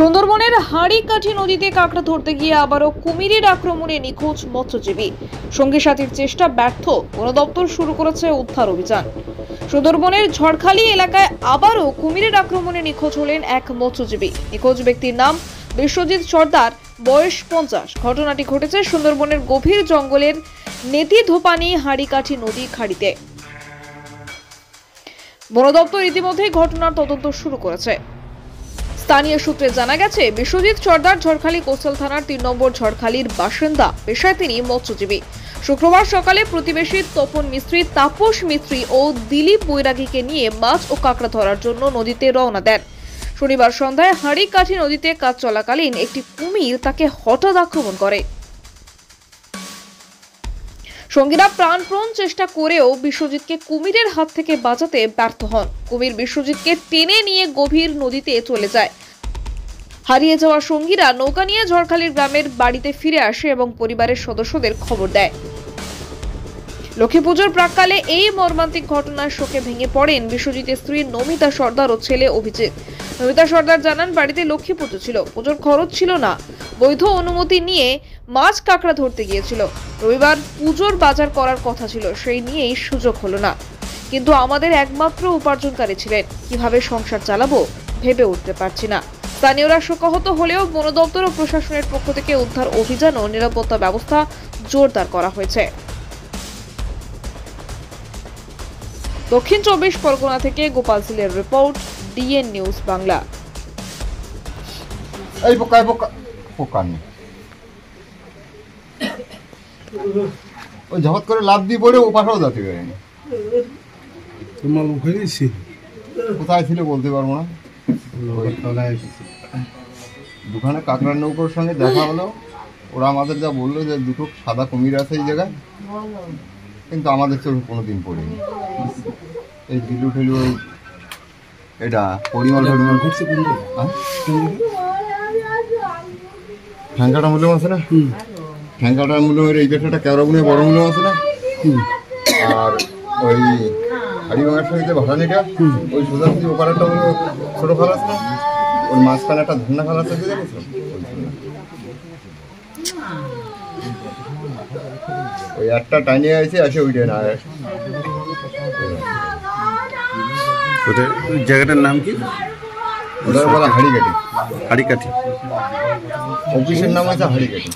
সুন্দরবনের হাড়িকাঠি নদীতে কাঁকড়া ধরতে গিয়ে আবারও কুমিরের আক্রমণে নিখোঁজ মৎস্যজীবী। সঙ্গী সাথীর চেষ্টা ব্যর্থ, বন দপ্তর শুরু করেছে উদ্ধার অভিযান। সুন্দরবনের ঝড়খালি এলাকায় আবারও কুমিরের আক্রমণে নিখোঁজ হলেন এক মৎস্যজীবী। নিখোঁজ ব্যক্তির নাম বিশ্বজিৎ সর্দার, বয়স 50। ঘটনাটি ঘটেছে সুন্দরবনের গভীর জঙ্গলের নেতিধোপানি হাড়িকাঠি নদী খাড়িতে। বন দপ্তর ইতিমধ্যেই ঘটনার তদন্ত শুরু করেছে। স্থানীয় সূত্রে জানা গেছে, বিশ্বজিৎ সর্দার ঝড়খালি কোস্টাল থানার 3 নম্বর ঝড়খালির বাসিন্দা। পেশায় তিনি মৎস্যজীবী। শুক্রবার সকালে প্রতিবেশী তপন মিস্ত্রি, তাপস মিস্ত্রি ও দিলীপ বৈরাগীকে নিয়ে মাছ ও কাঁকড়া ধরার জন্য নদীতে রওনা দেন। শনিবার সন্ধ্যায় হাড়িকাঠি নদীতে কাজ চলাকালীন একটি কুমির তাকে হঠাৎ আক্রমণ করে। সঙ্গীরা প্রাণপণ চেষ্টা করেও বিশ্বজিৎকে কুমিরের হাত থেকে বাঁচাতে ব্যর্থ হন। কুমির বিশ্বজিৎকে টেনে নিয়ে গভীর নদীতে চলে যায়। হারিয়ে যাওয়া সঙ্গীরা নৌকা নিয়ে ঝড়খালির গ্রামের বাড়িতে ফিরে আসে এবং পরিবারের সদস্যদের খবর দেয়। লক্ষ্মী পুজোর প্রাক্কালে এই মর্মান্তিক ঘটনার শোকে ভেঙে পড়েন বিশ্বজিতের স্ত্রী নমিতা সর্দার ও ছেলে অভিজিৎ। নমিতা সর্দার জানান, বাড়িতে লক্ষ্মী পুজো ছিল, পুজোর খরচ ছিল না, বৈধ অনুমতি নিয়ে মাছ কাঁকড়া ধরতে গিয়েছিল। রবিবার পুজোর বাজার করার কথা ছিল, সেই নিয়েই সুযোগ হলো না। কিন্তু আমাদের একমাত্র উপার্জনকারী ছিলেন, কিভাবে সংসার চালাবো ভেবে উঠতে পারছি না। স্থানীয়রা শোকাহত হলেও বন দপ্তর ও প্রশাসনের পক্ষ থেকে উদ্ধার অভিযান ও নিরাপত্তা ব্যবস্থা জোরদার করা হয়েছে। দক্ষিণ 24 পরগনা থেকে গোপাল সিলের রিপোর্ট, ডিএন নিউজ বাংলা। এই পোকা নেই, ওই ঝপট করে লাভ দিয়ে পড়ে ও পাশেও যেতে পারেনি। কোথায় ছিল বলতে পারবো না। দুখানে কাঁকড়ার নৌকোর সঙ্গে দেখা হলো। ওরা আমাদের যা বললো যে দুটো সাদা কুমির আছে এই জায়গায়, কিন্তু আমাদের চোখে কোনোদিন পড়েনি। এই দিলু ঠেলু এটা পরিমল ঘুরছে, ঠ্যাঙ্কাটা মূল্য আছে না, ঠ্যাঙ্কাটার মূল্য এই পেটাটা কেওড়া গুনে বড় মূল্য আছে না, আর ওই হাড়িভাঙার সঙ্গে ভাড়ানিটা ওই সোজা সুজি ওপারেরটা ছোটো খাল আছে না, ওর মাঝখানে একটা ধন্না খাল আছে, জানিস ওই একটা টাইনিয়ে আছে আসে ওইটাই না। জায়গাটার নাম কি? ওটার বলা হাড়িকাঠি। হাড়িকাঠি অফিসের নাম আছে হাড়িকাঠি।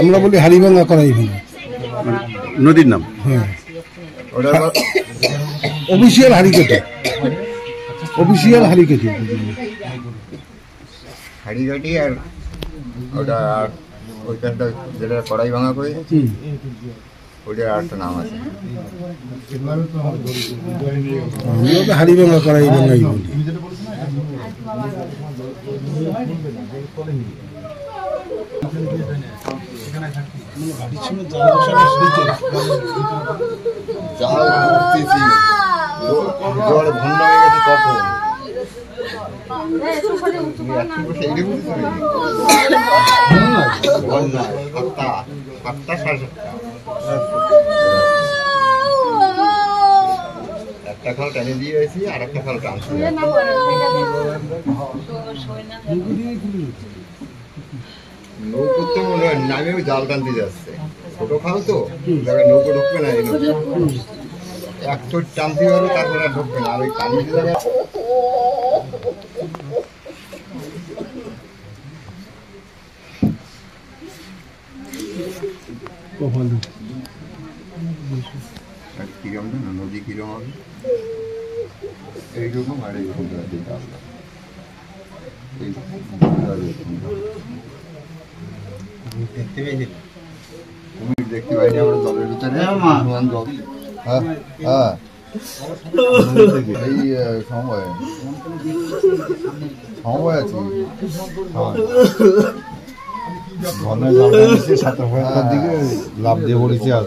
আমরা বলি হাড়িভাঙা করাই ভাঙা নদীর নাম। হ্যাঁ, ওটা অফিসিয়াল হাড়িকাঠি, অফিসিয়াল হাড়িকাঠি। হাড়িকাঠি আর ওটা ওইখানটা যেটা কড়াই ভাঙা করে ওইটার আর একটা নাম আছে। আমরা তো হাড়িভাঙা করাই ভাঙাই বলি। জাল ঘুরতেছি, জল ভন্ডা হয়ে গেছে তখন একটা খাল টেনে দিয়ে গেছি আর একটা খাল টানছি। নৌকোতে মনে হয় নামে ওই জাল টানতে যাচ্ছে, ছোট খাল তো জায়গায় নৌকো ঢুকবে না, এই এক চোট টানতে পারবে তারপরে আর ঢুকবে না। আর ওই কানি জায়গায় কিরম না নদী কিরম হবে এইরকম, আর এইরকম কুমির দেখতে পাইনি আমরা জলের ভিতরে। জল হ্যাঁ হ্যাঁ এই সময় সময় আছে ঘনে জল 7:30 দিকে লাভ দিয়ে পড়েছি আর